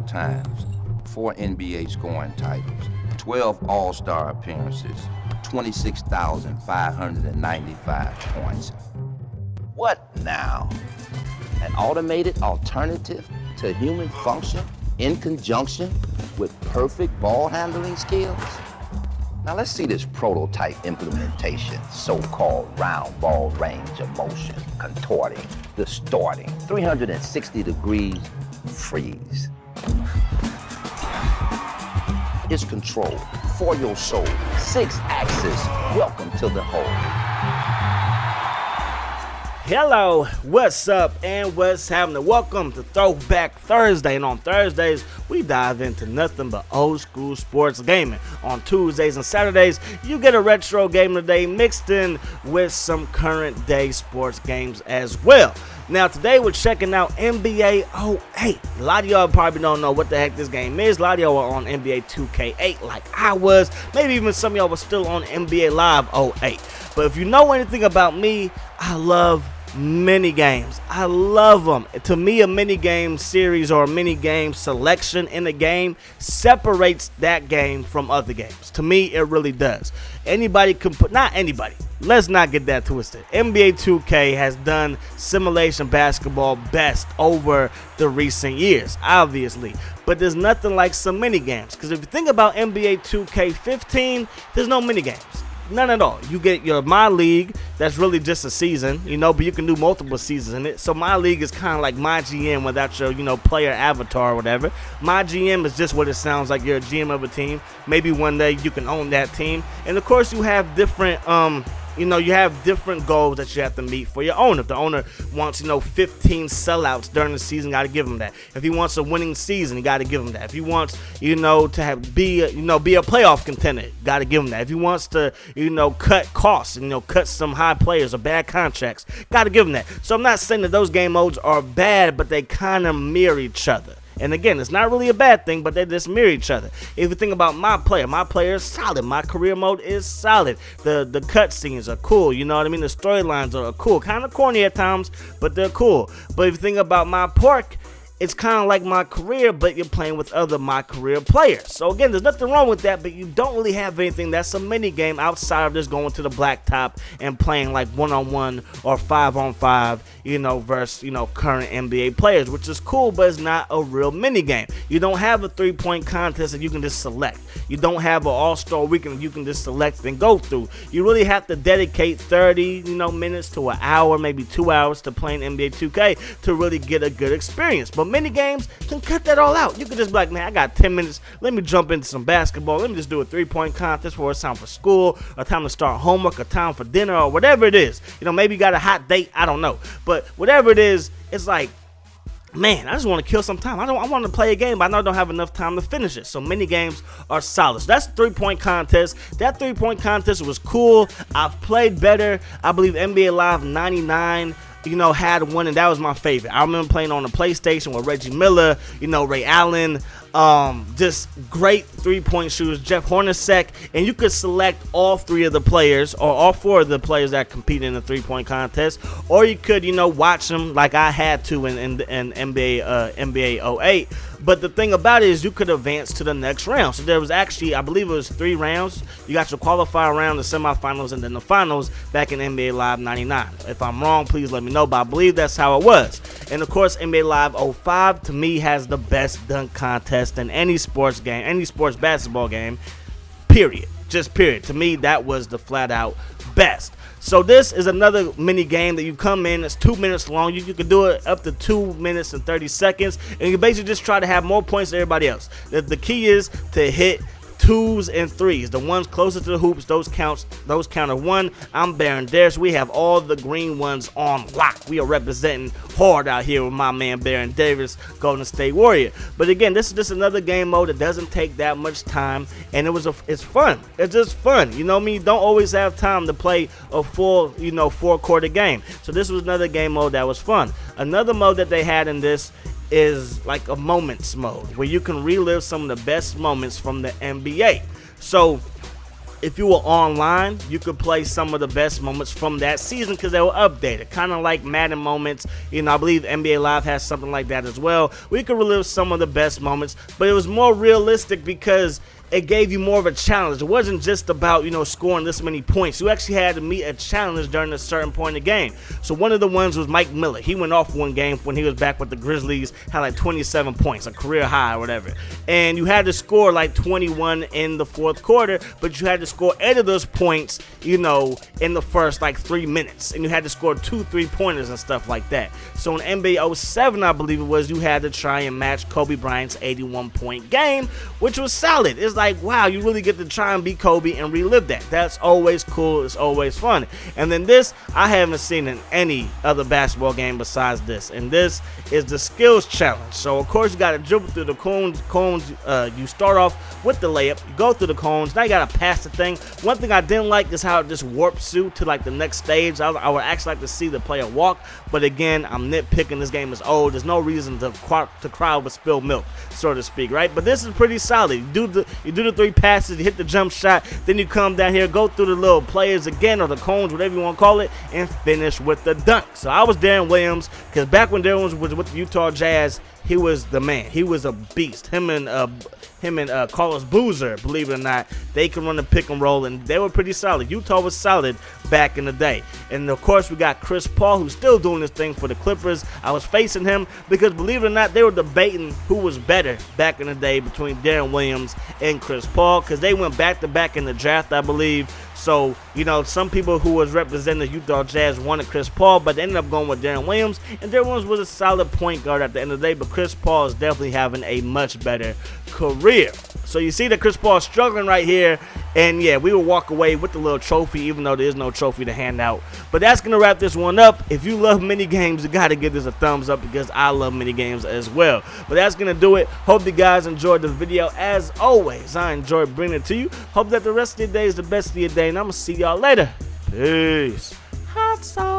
all times, 4 NBA scoring titles, 12 All-Star appearances, 26,595 points. What now? An automated alternative to human function in conjunction with perfect ball handling skills? Now let's see this prototype implementation, so-called round ball range of motion, contorting, distorting, 360 degrees freeze. It's control for your soul, 6-axis, welcome to the whole. Hello, what's up and what's happening? Welcome to Throwback Thursday, and on Thursdays we dive into nothing but old school sports gaming. On Tuesdays and Saturdays you get a retro game of the day mixed in with some current day sports games as well. Now today we're checking out NBA 08. A lot of y'all probably don't know what the heck this game is. A lot of y'all are on NBA 2K8 like I was. Maybe even some of y'all were still on NBA Live 08. But if you know anything about me, I love mini games. I love them. To me, a mini game series or a mini game selection in a game separates that game from other games. To me, it really does. Anybody can put, not anybody, let's not get that twisted. NBA 2K has done simulation basketball best over the recent years, obviously. But there's nothing like some mini games. Because if you think about NBA 2K15, there's no mini games. None at all. You get your My League, that's really just a season, but you can do multiple seasons in it. So My League is kind of like My GM without your, player avatar or whatever. My GM is just what it sounds like. You're a GM of a team. Maybe one day you can own that team. And of course you have different you have different goals that you have to meet for your owner. If the owner wants, 15 sellouts during the season, you got to give him that. If he wants a winning season, you got to give him that. If he wants, to be a playoff contender, got to give him that. If he wants to, cut costs and, cut some high players or bad contracts, got to give him that. So I'm not saying that those game modes are bad, but they kind of mirror each other. And again, it's not really a bad thing, but they just mirror each other. If you think about my player is solid. My career mode is solid. The cutscenes are cool. You know what I mean? The storylines are cool. Kind of corny at times, but they're cool. But if you think about my pork, it's kind of like my career, but you're playing with other my career players. So again, there's nothing wrong with that, but you don't really have anything that's a mini game outside of just going to the blacktop and playing like 1-on-1 or 5-on-5, versus, current NBA players, which is cool, but it's not a real mini game. You don't have a 3-point contest that you can just select. You don't have an all-star weekend you can just select and go through. You really have to dedicate 30, minutes to an hour, maybe 2 hours to playing NBA 2K to really get a good experience. But mini games can cut that all out. You can just be like, man, I got 10 minutes. Let me jump into some basketball. Let me just do a 3-point contest before it's time for school or time to start homework or time for dinner or whatever it is. Maybe you got a hot date. I don't know. But whatever it is, it's like, man, I just want to kill some time. I want to play a game, but I know I don't have enough time to finish it. So mini games are solid. So that's a 3-point contest. That 3-point contest was cool. I've played better. I believe NBA Live 99 had one, and that was my favorite. I remember playing on the PlayStation with Reggie Miller, Ray Allen, just great 3-point shooters, Jeff Hornacek, and you could select all 3 of the players or all 4 of the players that competed in the 3-point contest, or you could, watch them like I had to in NBA 08. But the thing about it is you could advance to the next round. So there was actually, I believe it was 3 rounds. You got your qualifier round, the semifinals, and then the finals back in NBA Live 99. If I'm wrong, please let me know, but I believe that's how it was. And of course, NBA Live 05 to me has the best dunk contest in any sports game, any sports basketball game, period. Just period. To me, that was the flat out best. So this is another mini game that you come in. It's 2 minutes long. You can do it up to 2 minutes and 30 seconds. And you basically just try to have more points than everybody else. The key is to hit 2s and 3s. The ones closer to the hoops, those count as 1. I'm Baron Darius. We have all the green ones on lock. We are representing hard out here with my man Baron Davis, Golden State Warrior. But again, this is just another game mode that doesn't take that much time, and it's fun. It's just fun. You don't always have time to play a full, 4-quarter game. So this was another game mode that was fun. Another mode that they had in this is like a moments mode where you can relive some of the best moments from the NBA. So if you were online, you could play some of the best moments from that season because they were updated, kind of like Madden moments. You know, I believe NBA Live has something like that as well. We could relive some of the best moments, but it was more realistic because it gave you more of a challenge. It wasn't just about, you know, scoring this many points. You actually had to meet a challenge during a certain point in the game. So one of the ones was Mike Miller. He went off one game when he was back with the Grizzlies, had like 27 points, a career high or whatever. And you had to score like 21 in the fourth quarter, but you had to score 8 of those points, you know, in the first like 3 minutes. And you had to score 2 3-pointers and stuff like that. So in NBA 07, I believe it was, you had to try and match Kobe Bryant's 81-point game, which was solid. It's like, wow, you really get to try and beat Kobe and relive that. That's always cool. It's always fun. And then this, I haven't seen in any other basketball game besides this. And this is the skills challenge. So, of course, you got to dribble through the cones. You start off with the layup. You go through the cones. Now you got to pass the thing. One thing I didn't like is how it just warps you to, like, the next stage. I would actually like to see the player walk. But, again, I'm nitpicking. This game is old. There's no reason to cry over spilled milk, so to speak, right? But this is pretty solid. You do the 3 passes, you hit the jump shot, then you come down here, go through the little players again, or the cones, whatever you want to call it, and finish with the dunk. So I was Darren Williams, because back when Darren Williams was with the Utah Jazz, he was the man. He was a beast. Him and Carlos Boozer, believe it or not, they can run the pick and roll, and they were pretty solid. Utah was solid back in the day. And, of course, we got Chris Paul, who's still doing this thing for the Clippers. I was facing him because, believe it or not, they were debating who was better back in the day between Darren Williams and Chris Paul, because they went back-to-back in the draft, I believe. So, you know, some people who was representing the Utah Jazz wanted Chris Paul, but they ended up going with Darren Williams. And Darren Williams was a solid point guard at the end of the day, but Chris Paul is definitely having a much better career. So you see that Chris Paul is struggling right here. And, yeah, we will walk away with the little trophy, even though there is no trophy to hand out. But that's going to wrap this one up. If you love mini games, you got to give this a thumbs up because I love mini games as well. But that's going to do it. Hope you guys enjoyed the video. As always, I enjoyed bringing it to you. Hope that the rest of your day is the best of your day. And I'm going to see y'all later. Peace. Hot sauce.